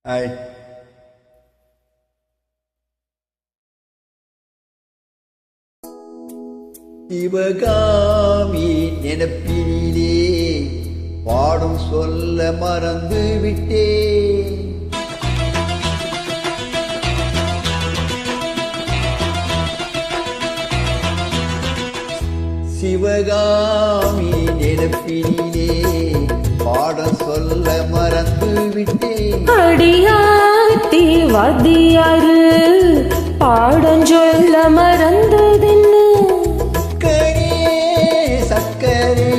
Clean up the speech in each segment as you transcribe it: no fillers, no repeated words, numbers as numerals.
Ai. Sivakami நினைப்பினிலே பாடும் சொல்ல மறந்து விட்டேன். சிவகாமி நினைப்பினிலே பாடம் சொல்ல மறந்து விட்டேன். அடியாத்தி வாத்தியாரு பாடம் சொல்ல மறந்ததென்ன? சக்கரே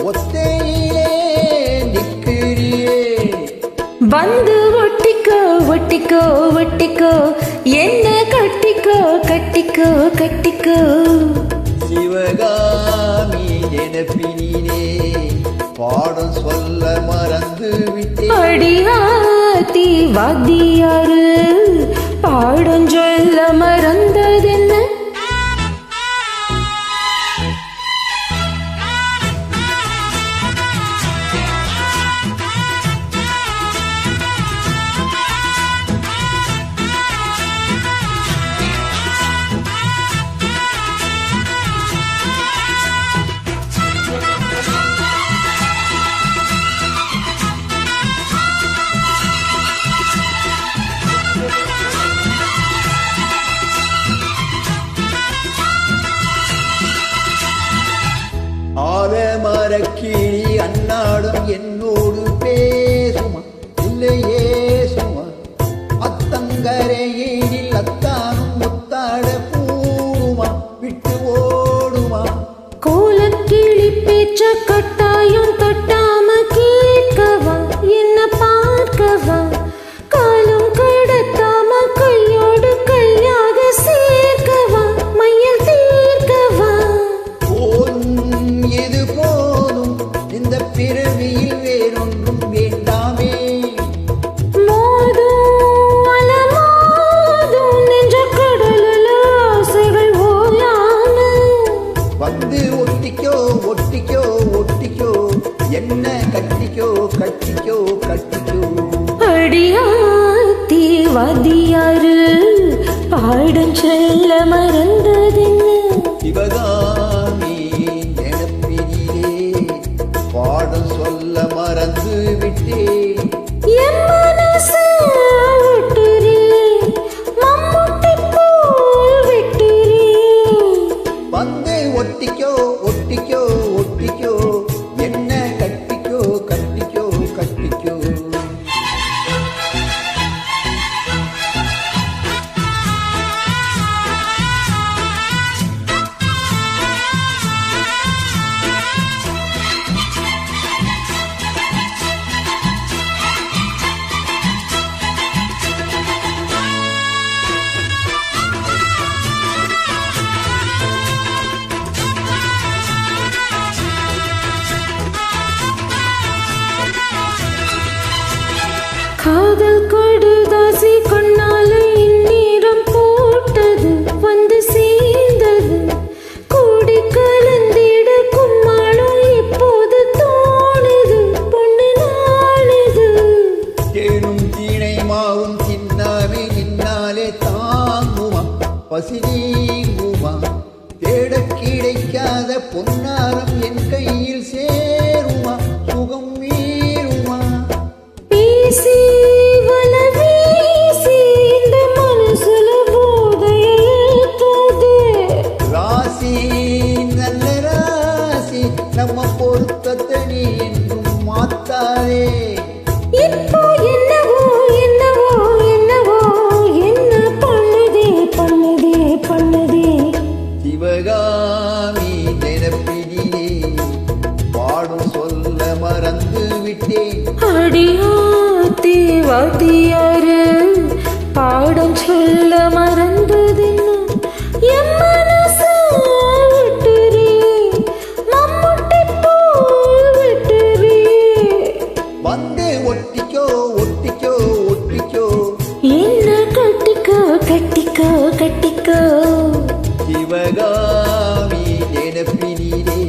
ஒத்தையிலே நிற்கிறியே, வந்து ஒட்டிக்கோ ஒட்டிக்கோ ஒட்டிக்கோ, என்ன கட்டிக்கோ கட்டிக்கோ கட்டிக்கோ. சிவகாமி நினைப்பினிலே பாடம் சொல்ல மறந்து விட்டேன். அடியாத்தி வாத்தியாரு பாடம் சொல்ல மறந்ததென்ன? ஆலமரக்கிளி அன்னாடும் என்னோடு பேசுமா இல்லையே சுமா, அத்தங்கரையில் அத்தானும் முத்தாட பூடுமா விட்டு ஓடுமா. கோலக்கிளி பேச்ச கட்டாயம் தட்டாம கேட்கவா, என்ன பார்க்கவா, காலம் கடத்தாம கையோடு கையாக சேர்க்கவா, மையல் தீர்க்கவா. இது போதும், இந்த பிறவியில் வேறொன்றும் வேண்டாமே. மோதும் அலமோதும் நெஞ்ச கடலில் ஆசைகள் ஓயாம, வந்து ஒட்டிக்கோ ஒட்டிக்கோ ஒட்டிக்கோ, என்ன கட்டிக்கோ கட்டிக்கோ கட்டிக்கோ. அடியாத்தி வாத்தியாரு பாடம் சொல்ல மறந்ததென்ன? சிவகாமி நினைப்பினிலே பாடம் சொல்ல மறந்து விட்டேன். என் மனசு விட்டுறே, மம்முட்டி போல் விட்டுறே. வந்து ஒட்டிக்கோ ஒட்டிக்கோ ஒட்டிக்கோ, என்ன கட்டிக்கோ கட்டிக்கோ கட்டிக்கோ. காதல் கடுதாசி கொண்டால இந்நீரம் போட்டது வந்து சேர்ந்தது, கூடி கலந்திட கும்மாளம் இப்போது தோணுது, பொண்ணு நாளுது. தேனும் தீனை மாவும் தின்னாமே நின்னாலே தாங்குமா, பசி நீங்குமா, தேட கிடைக்காத பொன்னாரம் என் கையில் சேருமா, சுகம் மீறுமா. பேசி வல வீசி இந்த மனசுல போதையை ஏத்தாதே. ராசி நல்ல ராசி, நம்ம பொருத்தத்தை நீ என்றும் மாத்தாதே. இப்போ என்னவோ என்னவோ என்னவோ என்ன பண்ணுதே பண்ணுதே பண்ணுதே. சிவகாமி நினைப்பினிலே பாடும் சொல்ல மறந்து விட்டேன். அடியாத்தி வாத்தியாரு பாடம் சொல்ல மறந்ததென்ன? என் மனசு விட்டுறே, மம்முட்டி போல் விட்டுறே. வந்து ஒட்டிக்கோ ஒட்டிக்கோ ஒட்டிக்கோ, என்ன கட்டிக்கோ கட்டிக்கோ கட்டிக்கோ. சிவகாமி நினைப்பினிலே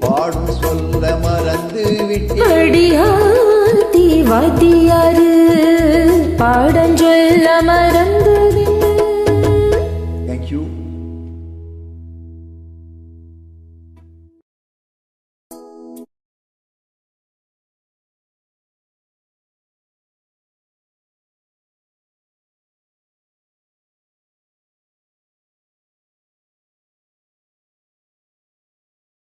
பாடும் சொல்ல மறந்து விட்டேன். அடியாத்தி வாத்தியாரு பாடம் சொல்ல மறந்து